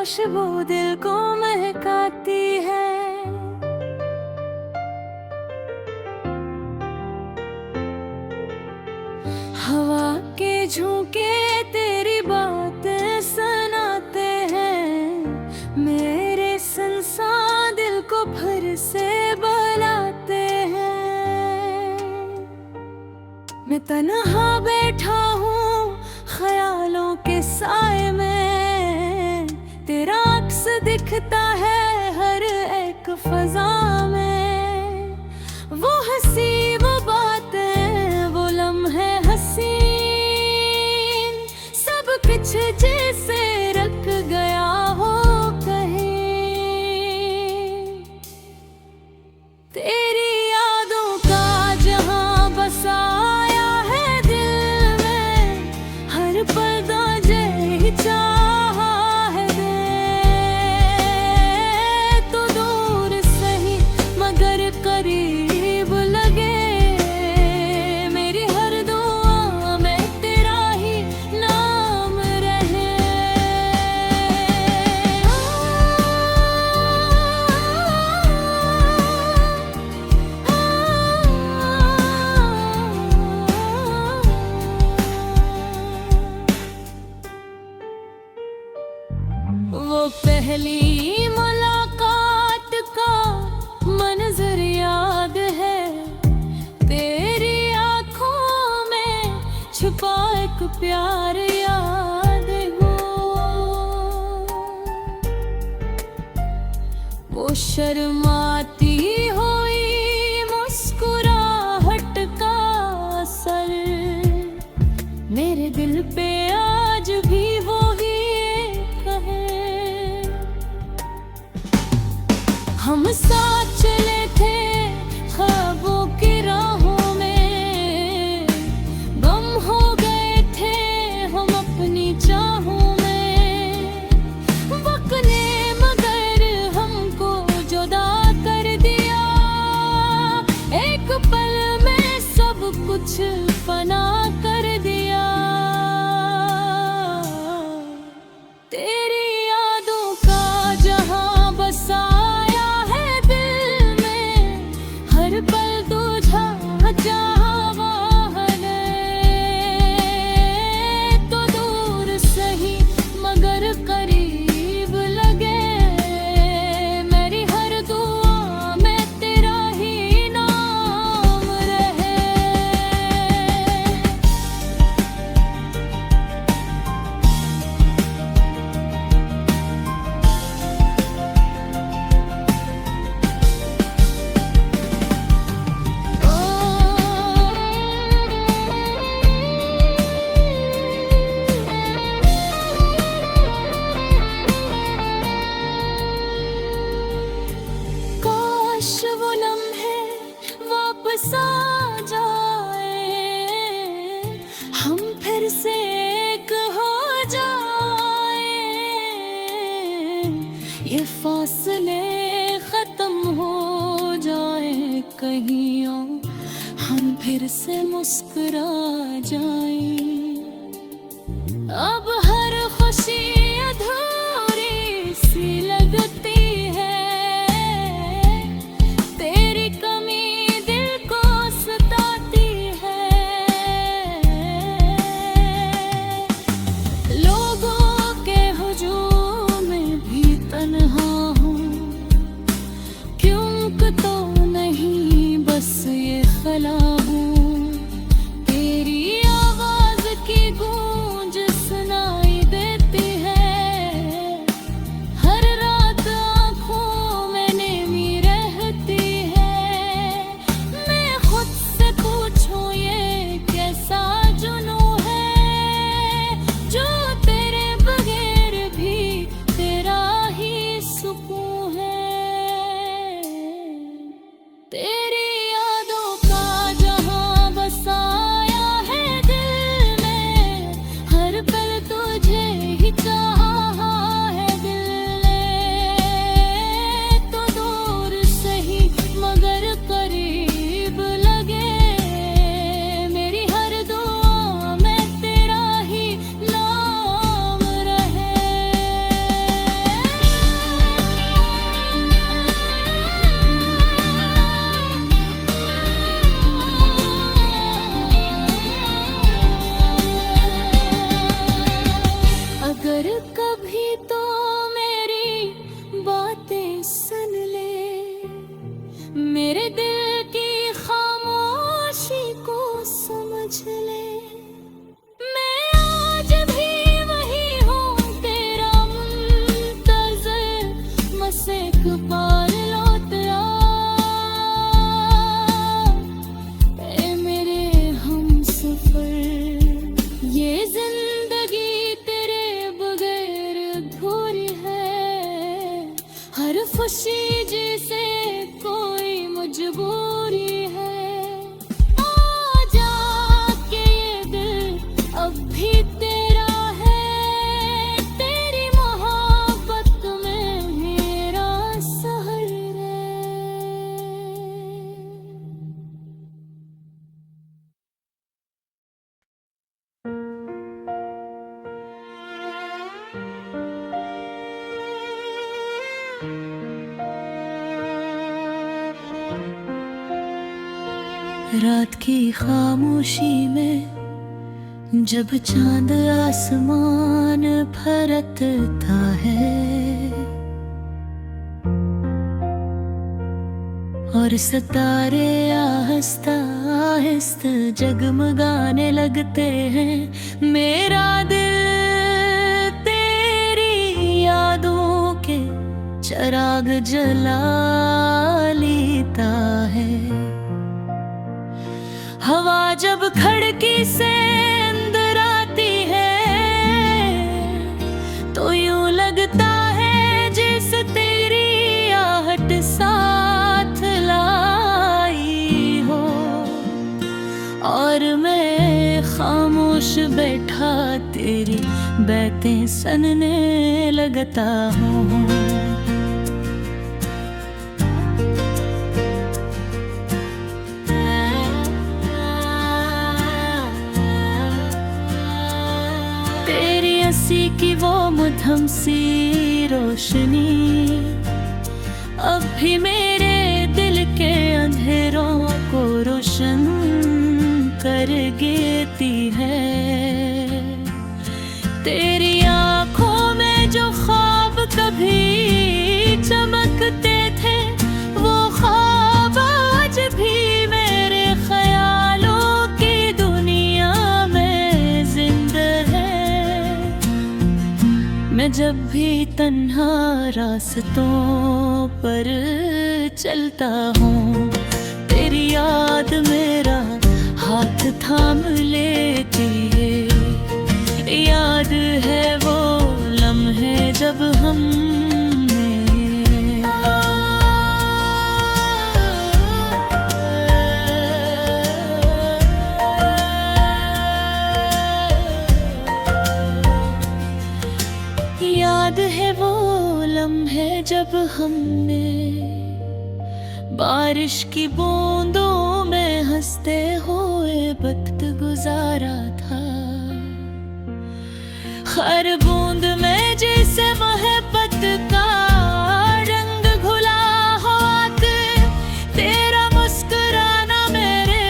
खुशबू दिल को महकाती है। हवा के झोंके तेरी बातें सुनाते हैं, मेरे संसार दिल को फिर से बुलाते हैं। मैं तन्हा बैठा हूँ ख्यालों के साए में, तेरा अक्स दिखता है हर एक फजा में। वो हंसी वो बातें वो लम्हे हसीन, सब कुछ जैसे रख गया हो कहीं। तेरी यादों का जहां बसाया है दिल में, हर पर्दा जय चाहा है दे। तो दूर सही मगर करीब लगे, मेरी हर दुआ में तेरा ही नाम रहे। वो पहली मुलाकात का मंजर याद है, तेरी आंखों में छुपा एक प्यार याद हो। वो शर्माती हुई मुस्कुराहट का असर, मेरे दिल पे आज भी वो ही कहे। हम साथ चले थे ख्वाबों की राहों में, गम हो गए थे हम अपनी चाहों में। वक्त ने मगर हमको जुदा कर दिया, एक पल में सब कुछ फना कर दिया। तेरी यादों का जहां बसाया है दिल में, हर पल तुझा चाहवान है। तो दूर सही मगर करीब लगे, मेरी हर दुआ में तेरा ही नाम रहे। काश वो लम्हे वापस आ जाए, हम फिर से एक हो जाए। ये फासले खत्म हो जाए कहीं और हम फिर से मुस्कुरा जाए। अब हर खुशी अधूरी सी लगती है, तेरी कमी दिल को सताती है। लोगों के हुजूम में भी तन्हा हूँ, क्यों तो नहीं बस ये खला हूँ। तेरी आवाज की गूंज सुना फासले। मैं आज भी वही हूँ तेरा मुंतज़िर, मसेक पार लौट आ ए मेरे हमसफ़र। ये जिंदगी तेरे बगैर अधूरी है, हर खुशी जिसे कोई मजबूरी है। आजा के ये दिल अब भी तेरा है, तेरी मोहब्बत में मेरा सहर है। रात की खामोशी में जब चांद आसमान फरकता है और सितारे आहिस्ता आहिस्ता जगमगाने लगते हैं, मेरा दिल तेरी यादों के चिराग जला लेता है। हवा जब खिड़की से अंदर आती है तो यूं लगता है जैसे तेरी आहट साथ लाई हो, और मैं खामोश बैठा तेरी बातें सुनने लगता हूँ। हंसी की वो मध्यम सी रोशनी अब भी मेरे दिल के अंधेरों को रोशन कर देती है। तेरी आँखों में जो ख्वाब कभी चमकते थे, वो ख्वाब आज भी मेरे ख्यालों की दुनिया में जिंदा है। मैं जब भी तन्हा रास्तों पर चलता हूँ, तेरी याद मेरा हाथ थाम लेती है। याद है वो लम्हे जब हमने याद है वो लम्हे जब हमने बारिश की बूंदों में हंसते हुए वक्त गुजारा था। हर बूंद में जैसे मोहब्बत का रंग घुला हुआ था। तेरा मुस्कुराना मेरे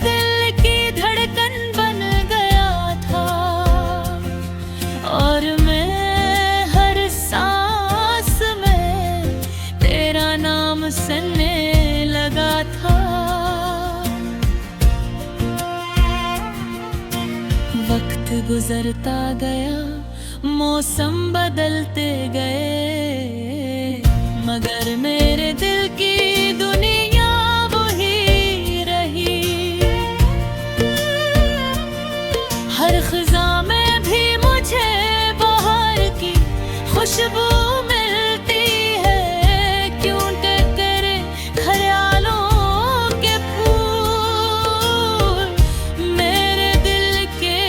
दिल की धड़कन बन गया था, और मैं हर सांस में तेरा नाम सुनने लगा था। वक्त गुजरता गया, मौसम बदलते गए, मगर मेरे दिल की दुनिया वही रही। हर खिज़ा में भी मुझे बाहर की खुशबू मिलती है। क्यों टकरे ख्यालों के फूल मेरे दिल के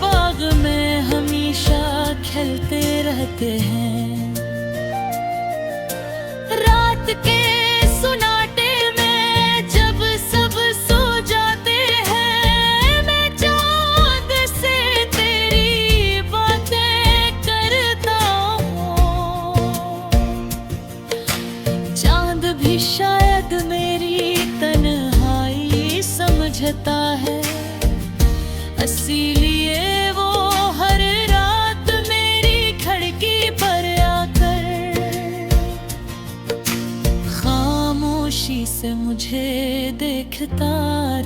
बाग में हमेशा खिलते रहते हैं। रात के सुनाटे में जब सब सो जाते हैं, मैं चाँद से तेरी बातें करता हूँ। चाँद भी शायद मेरी तन्हाई समझता है, इसीलिए वो हर रात मेरी खिड़की पर आकर खामोशी से मुझे देखता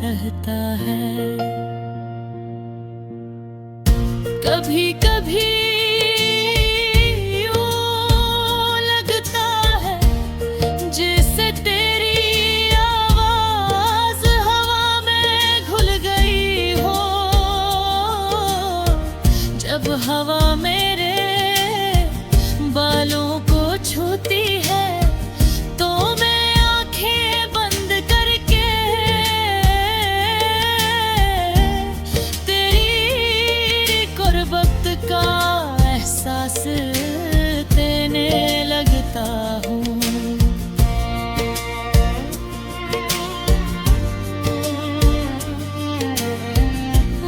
रहता है। कभी कभी यूं लगता है जैसे तेरी आवाज हवा में घुल गई हो। जब हवा मेरे बालों को छूती है तो मैं आंखें बंद करके तेरी कुर्बत का एहसास देने लगता हूँ।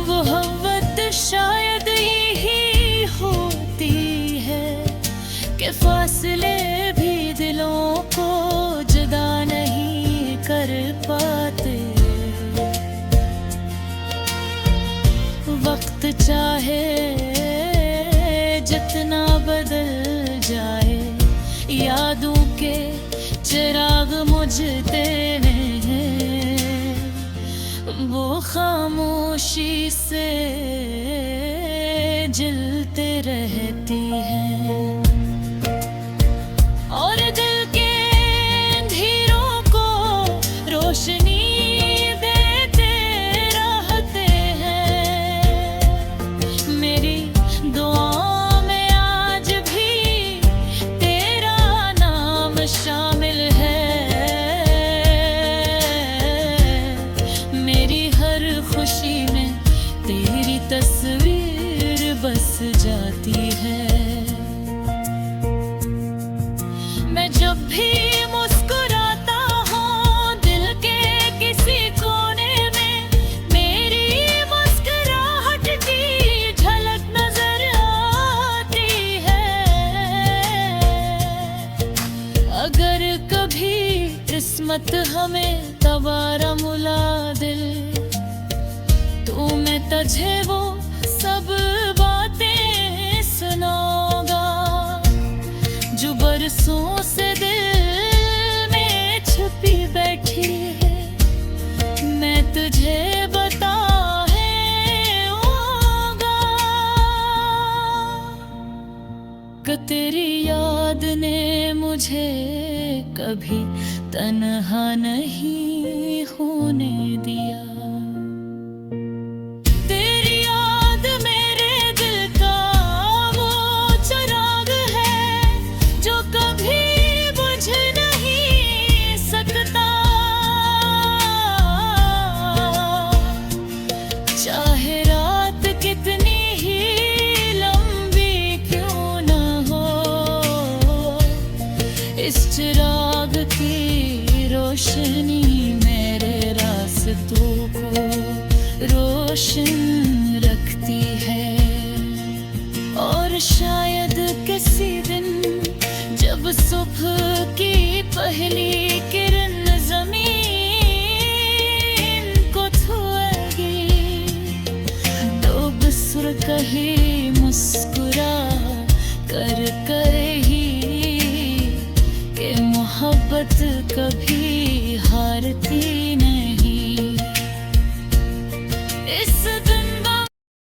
वो हवत शायद यही होती है कि फासले भी दिलों को जुदा नहीं कर पाते। वक्त चाहे जितना बदल जाए, यादों के चिराग मुझ तेरे हैं, वो खामोशी से जलते रहती हैं और दिल के अंधेरों को रोशनी देते रहते हैं। मेरी दुआओं में आज भी तेरा नाम शामिल है। मेरी हर खुशी में तेरी तस्वीर बस जाती है। मैं जब भी मुस्कुराता हूँ दिल के किसी कोने में मेरी मुस्कुराहट की झलक नजर आती है। अगर कभी किस्मत हमें दोबारा मुला दे तो मैं तुझे वो सब बातें सुनाऊंगा जो बरसों से दिल में छुपी बैठी है। मैं तुझे बताऊंगा कि तेरी याद ने मुझे कभी तन्हा नहीं होने दिया। तेरी याद मेरे दिल का वो चिराग है जो कभी बुझ नहीं सकता। चाहे रात कितनी ही लंबी क्यों न हो, इस चिराग की रोशनी मेरे रास्तों को रोशन रखती है। और शायद किसी दिन जब सुबह की पहली किरण जमीन को छुएगी तो बिसर कहीं मुस्कुरा कर कही कि मोहब्बत कभी हारती